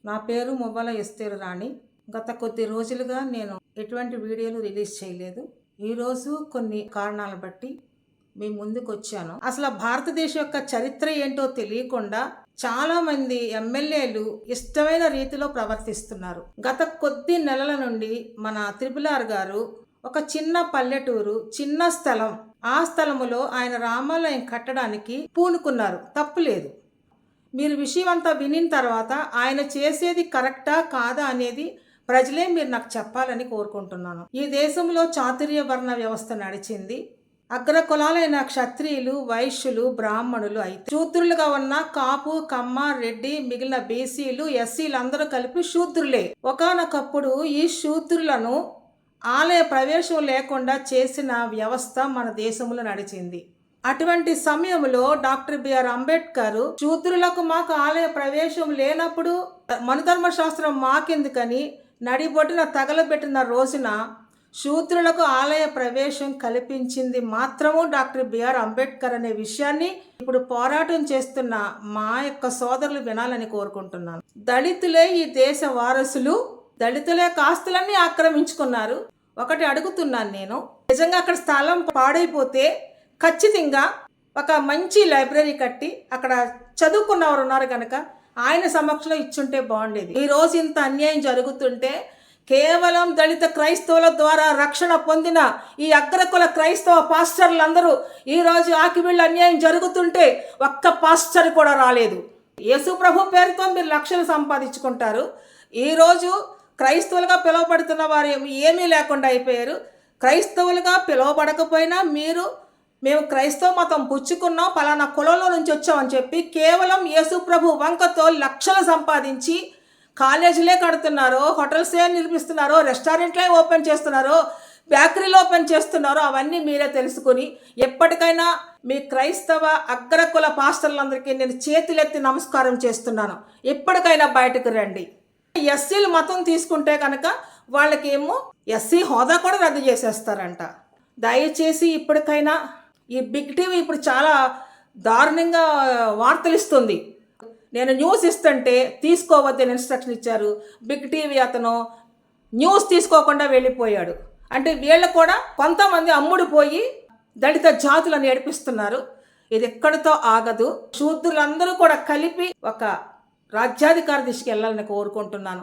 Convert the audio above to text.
నా పేరు మువ్వల ఎస్తేరు రాణి. గత కొద్ది రోజులుగా నేను ఎటువంటి వీడియోలు రిలీజ్ చేయలేదు. ఈరోజు కొన్ని కారణాలను బట్టి మీ ముందుకు వచ్చాను. అసలు భారతదేశం యొక్క చరిత్ర ఏంటో తెలియకుండా చాలా మంది ఎమ్మెల్యేలు ఇష్టమైన రీతిలో ప్రవర్తిస్తున్నారు. గత కొద్ది నెలల నుండి మన త్రిపులార్ గారు ఒక చిన్న పల్లెటూరు, చిన్న స్థలం, ఆ స్థలములో ఆయన రామాలయం కట్టడానికి పూనుకున్నారు. తప్పులేదు. మీరు విషయం అంతా వినిన తర్వాత ఆయన చేసేది కరెక్టా కాదా అనేది ప్రజలే మీరు నాకు చెప్పాలని కోరుకుంటున్నాను. ఈ దేశంలో చాతుర్య వర్ణ వ్యవస్థ నడిచింది. అగ్ర కులాలైన క్షత్రియులు, వైశ్యులు, బ్రాహ్మణులు అయితే శూద్రులుగా ఉన్న కాపు, కమ్మ, రెడ్డి, మిగిలిన బీసీలు, ఎస్సీలు అందరూ కలిపి శూద్రులే. ఒకానొకప్పుడు ఈ శూద్రులను ఆలయ ప్రవేశం లేకుండా చేసిన వ్యవస్థ మన దేశంలో నడిచింది. అటువంటి సమయంలో డాక్టర్ బిఆర్ అంబేద్కర్ శూద్రులకు మాకు ఆలయ ప్రవేశం లేనప్పుడు మనుధర్మశాస్త్రం మాకెందుకని నడిబొట్టున తగలబెట్టిన రోజున శూద్రులకు ఆలయ ప్రవేశం కల్పించింది మాత్రము డాక్టర్ బిఆర్ అంబేద్కర్ అనే విషయాన్ని ఇప్పుడు పోరాటం చేస్తున్న మా యొక్క సోదరులు వినాలని కోరుకుంటున్నాను. దళితులే ఈ దేశ వారసులు, దళితులే కాస్తులన్నీ ఆక్రమించుకున్నారు. ఒకటి అడుగుతున్నాను నేను, నిజంగా అక్కడ స్థలం పాడైపోతే ఖచ్చితంగా ఒక మంచి లైబ్రరీ కట్టి అక్కడ చదువుకున్నవారు ఉన్నారు కనుక ఆయన సమక్షంలో ఇచ్చుంటే బాగుండేది. ఈరోజు ఇంత అన్యాయం జరుగుతుంటే కేవలం దళిత క్రైస్తవుల ద్వారా రక్షణ పొందిన ఈ అగ్రకుల క్రైస్తవ పాస్టర్లందరూ ఈరోజు ఆకివీళ్ళ అన్యాయం జరుగుతుంటే ఒక్క పాస్టర్ కూడా రాలేదు. యేసు ప్రభు పేరుతో మీరు లక్షలు సంపాదించుకుంటారు. ఈరోజు క్రైస్తవులుగా పిలువబడుతున్న వారు ఏమీ లేకుండా అయిపోయారు. క్రైస్తవులుగా పిలువబడకపోయినా మేము క్రైస్తవ మతం పుచ్చుకున్నాం, పలానా కులంలో నుంచి వచ్చామని చెప్పి కేవలం యేసు ప్రభు వంకతో లక్షలు సంపాదించి కాలేజీలే కడుతున్నారో, హోటల్సే నిర్మిస్తున్నారో, రెస్టారెంట్లే ఓపెన్ చేస్తున్నారో, బేకరీలు ఓపెన్ చేస్తున్నారో అవన్నీ మీరే తెలుసుకుని ఎప్పటికైనా మీ క్రైస్తవ అగ్రకుల పాస్టర్లందరికీ నేను చేతులెత్తి నమస్కారం చేస్తున్నాను. ఎప్పటికైనా బయటకు రండి. ఎస్సీలు మతం తీసుకుంటే కనుక వాళ్ళకేమో ఎస్సీ హోదా కూడా రద్దు చేసేస్తారంట. దయచేసి ఇప్పటికైనా ఈ బిగ్ టీవీ ఇప్పుడు చాలా దారుణంగా వార్తలు ఇస్తుంది. నేను న్యూస్ ఇస్తుంటే తీసుకోవద్దని ఇన్స్ట్రక్షన్ ఇచ్చారు. బిగ్ టీవీ అతను న్యూస్ తీసుకోకుండా వెళ్ళిపోయాడు. అంటే వీళ్ళు కూడా కొంతమంది అమ్ముడుపోయి దళిత జాతులను ఏడిపిస్తున్నారు. ఇది ఎక్కడితో ఆగదు. శూద్రులందరూ కూడా కలిపి ఒక రాజ్యాధికార దిశకి వెళ్ళాలని కోరుకుంటున్నాను.